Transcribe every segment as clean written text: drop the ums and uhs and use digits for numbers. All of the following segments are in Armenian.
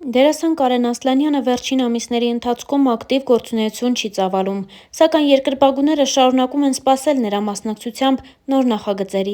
Դերասան Կարեն Ասլանյանը վերջին ամիսների ընթացքում ակտիվ գործունեություն չի ծավալում, սակայն երկրպագուները շարունակում են սպասել նրա մասնակցությամբ նոր նախագծերի։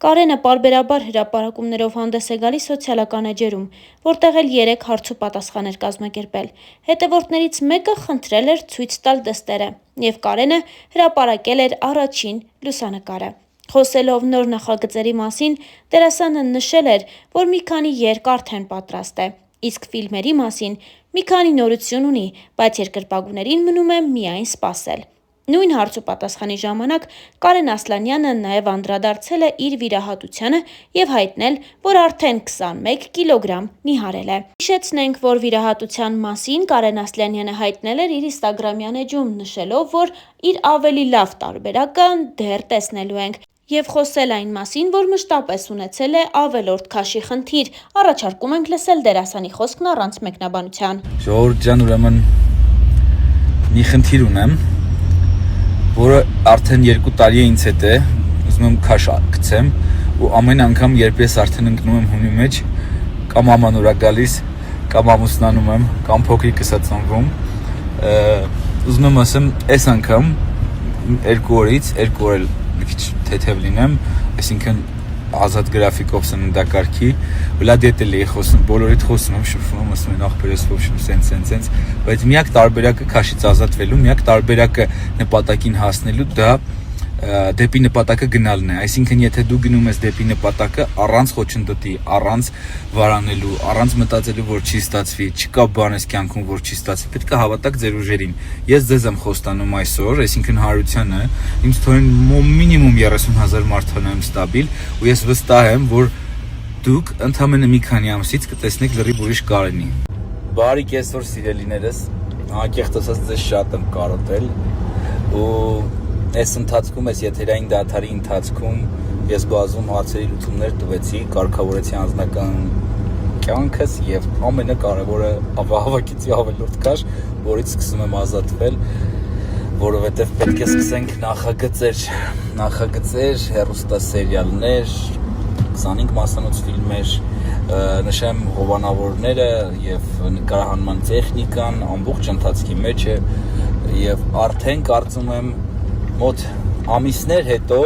Կարենը պարբերաբար հրապարակումներով հանդես է գալիս սոցիալական էջերում, որտեղ էլ 3 հարցուպատասխան էր կազմակերպել։ Հետևորդներից մեկը խնդրել էր ցույց տալ դստերը, եւ Կարենը հրապարակել էր առաջին լուսանկարը։ Խոսելով նոր նախագծերի մասին, դերասանը նշել էր, որ մի քանի երգ արդեն պատրաստ է, իսկ ֆիլմերի մասին մի քանի նորություն ունի, բայց երկրպագուներին մնում է միայն սպասել։ Նույն հարցուպատասխանի ժամանակ Կարեն Ասլանյանը նաև անդրադարձել է իր վիրահատությանը եւ հայտնել, որ արդեն 21 կիլոգրամ նիհարել է։ Հիշեցնենք, որ վիրահատության մասին Կարեն Ասլանյանը հայտնել էր իր ինստագրամյան էջում, նշելով, որ իր ավելի լավ տարբերակը դեռ տեսնելու ենք, եւ խոսել այն մասին, որ մշտապես ունեցել է ավելորդ քաշի խնդիր։ Առաջարկում ենք լսել դերասանի խոսքն առանց մեկնաբանության։ Ժողովուրդ ջան, ուրեմն մի խնդիր ունեմ, որը արդեն 2 տարի է ինձ հետ է, ուզում եմ քաշ գցեմ, ու ամեն անգամ, երբ ես արդեն ընկնում եմ հունի մեջ, կամ ամանոր է գալիս, կամ ամուսնանում եմ, կամ փոքրիկս է ծնվում, ուզում եմ ասեմ, այս անգամ 2 օրից 2 օր էլ մի քիչ թեթև լինեմ, այսինքն ազատ գրաֆիկով սննդակարգի, վլադիետել էի խոսում, բոլորիդ խոսում եմ, շփվում, ասում են ախպերս փոփշում, սենց, բայց միակ տարբերակը քաշից ազատվելու, միակ տարբերակը նպատակին հասնելու դա դեպի նպատակը գնալն է, այսինքն եթե դու գնում ես դեպի նպատակը առանց խոչընդոտի, առանց վարանելու, առանց մտածելու, որ չի ստացվի, չկա բան ես կյանքում, որ չի ստացվի, պետք է հավատաք ձեր ուժերին։ Ես ձեզ եմ խոստանում այսօր, այսինքն հարությանը, ինձ թվում է մինիմում 30,000 մարդան եմ ստաբիլ, ու ես վստահ եմ, որ դուք ընդամենը մի քանի ամսից կտեսնեք լրիվ ուրիշ Կարենի։ Բարի կեսօր սիրելիներս, անկեղծ ասած ձեզ շատ եմ կարոտել, ու այս ընթացքում, այս եթերային դադարի ընթացքում ես բազում հարցերի լուծումներ տվեցի, կարգավորեցի անձնական կյանքս եւ ամենակարևորը հավաքեցի ավելորդ քաշ, որից սկսում եմ ազատվել, որովհետեւ պետք է սկսենք նախագծեր, հեռուստասերիալներ, 25 մասանոց ֆիլմեր, նշեմ հովանավորները եւ նկարահանման տեխնիկան ամբողջ ընթացքի մեջ է եւ արդեն կարծում եմ մոտ ամիսներ հետո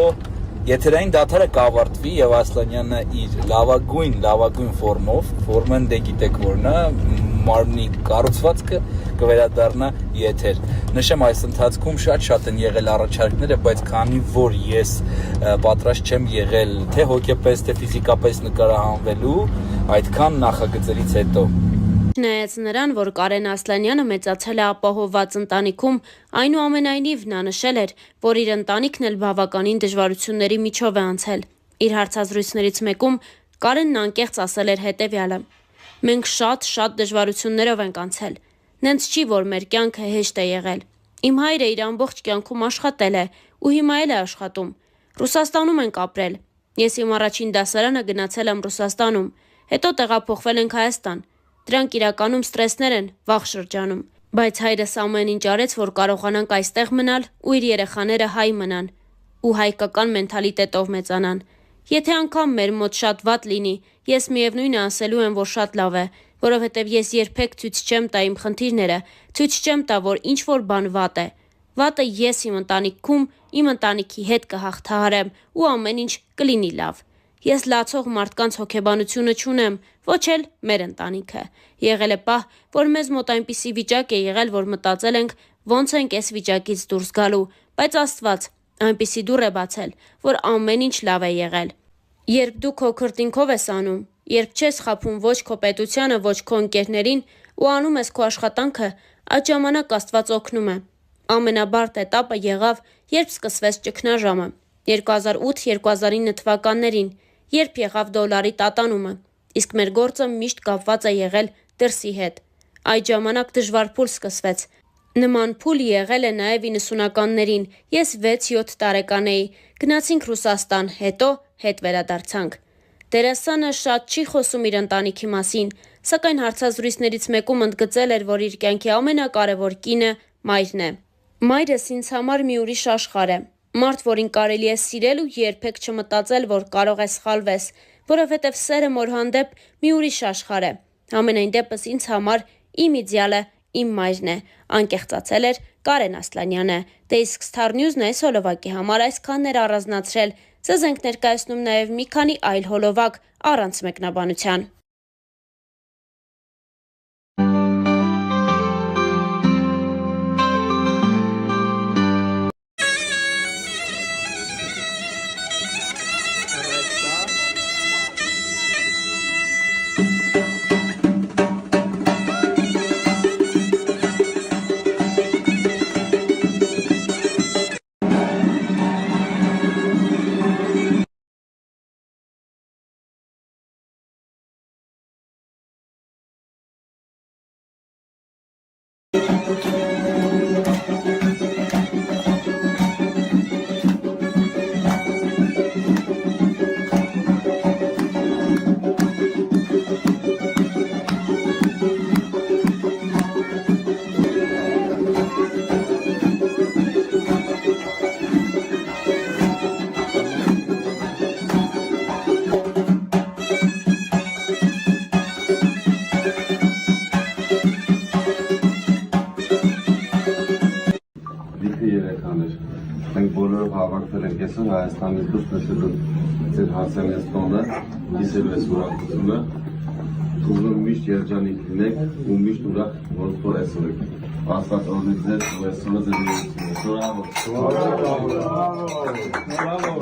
եթերային դադարը կավարտվի եւ Ասլանյանը իր լավագույն ֆորմեն դե գիտեք որն է, մարմնի կառուցվածքը կվերադառնա եթեր։ Նշեմ, այս ընթացքում շատ են եղել առաջարկները, բայց քանի որ ես պատրաստ չեմ եղել թե հոգեպես, թե ֆիզիկապես նկարահանվելու այդքան նախագծերից հետո։ Չնայած նրան, որ Կարեն Ասլանյանը մեծացել է ապահովված ընտանիքում, այնուամենայնիվ նա նշել էր, որ իր ընտանիքն էլ բավականին դժվարությունների միջով է անցել։ Իր հարցազրույցներից մեկում Կարենն անկեղծ ասել էր հետևյալը. «Մենք շատ դժվարություններով ենք անցել։ Նենց չի, որ մեր կյանքը հեշտ է եղել։ Իմ հայրը իր ամբողջ կյանքում աշխատել է ու հիմա էլ է աշխատում։ Ռուսաստանում ենք ապրել։ Ես իմ առաջին դասարանը գնացել եմ Ռուսաստանում, հետո տեղափոխվել ենք Հայաստան։ Դրանք իրականում ստրեսներ են վաղ շրջանում, բայց հայրս ամեն ինչ արեց, որ կարողանանք այստեղ մնալ ու իր երեխաները հայ մնան ու հայկական մենթալիտետով մեծանան։ Եթե անգամ մեր մոտ շատ վատ լինի, ես միևնույնը ասելու եմ, որ շատ լավ է, որովհետև ես երբեք ցույց չեմ տա իմ խնդիրները, ցույց չեմ տա, որ ինչ որ բան վատ է։ Վատը ես իմ ընտանիքում, իմ ընտանիքի հետ կհաղթահարեմ ու ամեն ինչ կլինի լավ։ Ես լացող մարդկանց հոգեբանությունը չունեմ, ոչ էլ մեր ընտանիքը։ Եղել է պահ, որ մեզ մոտ այնպիսի վիճակ է եղել, որ մտածել ենք ոնց ենք այս վիճակից դուրս գալու, բայց Աստված այնպիսի դուռ է բացել, որ ամեն ինչ լավ է եղել։ Երբ դու քո քրտինքով ես անում, երբ չես խաբում ոչ քո պետությանը, ոչ քո ընկերներին ու անում ես քո աշխատանքը, այդ ժամանակ Աստված օգնում է։ Ամենաբարդ էտապը եղավ, երբ սկսվեց ճգնաժամը 2008-2009 թվականներին, երբ եղավ դոլարի տատանումը, իսկ մեր գործը միշտ կապված է եղել դրսի հետ։ Այդ ժամանակ դժվար փուլ սկսվեց։ Նման փուլ եղել է նաև 90-ականներին, ես 6-7 տարեկան էի, գնացինք Ռուսաստան, հետո հետ վերադարձանք։ Դերասանը շատ չի խոսում իր ընտանիքի մասին, սակայն հարցազրույցներից մեկում ընդգծել էր, որ իր կյանքի ամենակարևոր կինը մայրն է։ Մայրս ինձ համար մի ուրիշ աշխարհ է։ Մարդ, որին կարելի է սիրել ու երբեք չմտածել, որ կարող է սխալվես, որովհետև սերը մոր հանդեպ մի ուրիշ աշխարհ է։ Ամենայն դեպս ինձ համար իմ իդեալը իմ մայրն է, անկեղծացել էր Կարեն Ասլանյանը։ Դե իսկ Star News-ն այս հոլովակի համար այսքանն էր առանձնացրել։ Ձեզ ենք ներկայացնում նաև մի քանի այլ հոլովակ առանց մեկնաբանության։ Մենք բոլորը հավաքվել ենք այսօր Հայաստանից դուրս նշելու ձեր հարսանիստոնը, լսելու այս ուրախությունը, թողնում միշտ երջանիկ լինեք ու միշտ ուրախ որ այսօր եք։ Աստված օրհնի ձեզ ու այսօրը ձեր ուրախությունը։ Bravo!